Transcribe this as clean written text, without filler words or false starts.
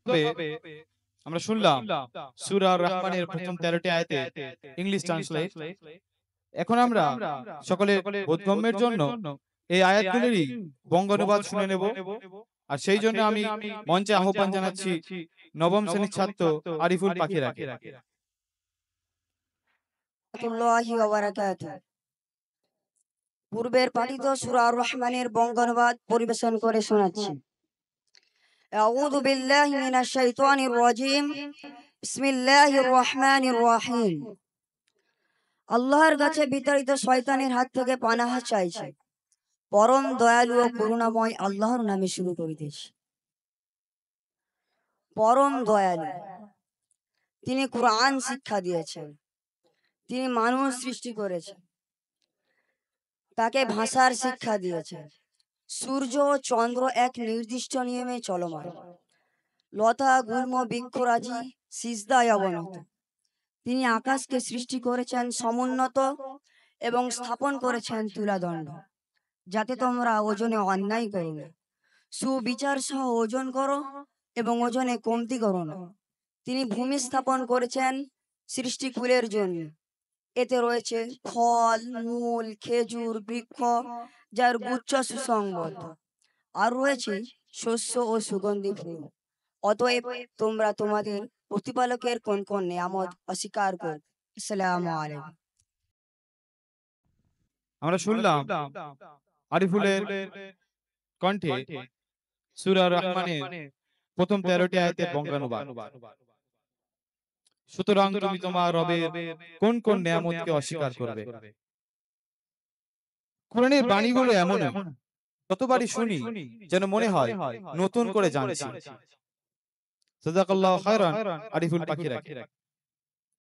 তবে আমরা শুনলাম সূরা আর-রাহমানের প্রথম 13টি আয়াতে ইংলিশ ট্রান্সলেট। এখন আমরা সকলে বোধগম্যের জন্য এই আয়াতগুলিরই বঙ্গানুবাদ শুনে নেব। আর সেই জন্য আমি মঞ্চে আহ্বান জানাচ্ছি নবম শ্রেণীর ছাত্র আরিফুল পাখিরাকে। রাহমাতুল্লাহি ওয়া বারাকাতুহু। পূর্বের পাঠিত সূরা আর-রহমানের বঙ্গানুবাদ পরিবেশন করে শোনাচ্ছি। আউযু বিল্লাহি মিনাশ শাইতানির রাজীম। বিসমিল্লাহির রহমানির রহিম। আল্লাহর কাছে বিতাড়িত শয়তানের হাত থেকে পানাহ চাইছি। পরম দয়ালু ও করুণাময় আল্লাহর নামে শুরু করিতেছি। পরম দয়ালু, তিনি কুরআন শিক্ষা দিয়েছেন, তিনি মানুষ সৃষ্টি করেছেন, তাকে ভাষার শিক্ষা দিয়েছেন। সূর্য ও চন্দ্র এক নির্দিষ্ট নিয়মে চলমান, লতা গুল্ম বৃক্ষরাজি সিজদায় অবনত। তিনি আকাশকে সৃষ্টি করেছেন সমুন্নত এবং স্থাপন করেছেন তুলাদণ্ড, যাতে তোমরা ওজনে অন্যায় করো না, সুবিচার সহ ওজন করো এবং ওজনে কমতি করো না। তিনি ভূমি স্থাপন করেছেন সৃষ্টি কুলের জন্য, এতে রয়েছে ফল, মূল, খেজুর বৃক্ষ যার গুচ্ছ সুসংবদ্ধ, আর রয়েছে শস্য ও সুগন্ধি ফুল। অতএব তোমরা তোমাদের প্রতিপালকের কোন কোন নিয়ামত অস্বীকার কর। আসসালামু আলাইকুম। আমরা শুনলাম আরিফুলের কণ্ঠে সূরা আর-রাহমানের প্রথম 13টি আয়াতের বঙ্গানুবাদ। সুতরাং তুমি তোমার রবের কোন কোন নিয়ামতকে অস্বীকার করবে? কোরআনের বাণীগুলো এমন যতবারই শুনি যেন মনে হয় নতুন করে জানছি। সাদাকাল্লাহু খায়রান আরিফুল পাখিরাকে।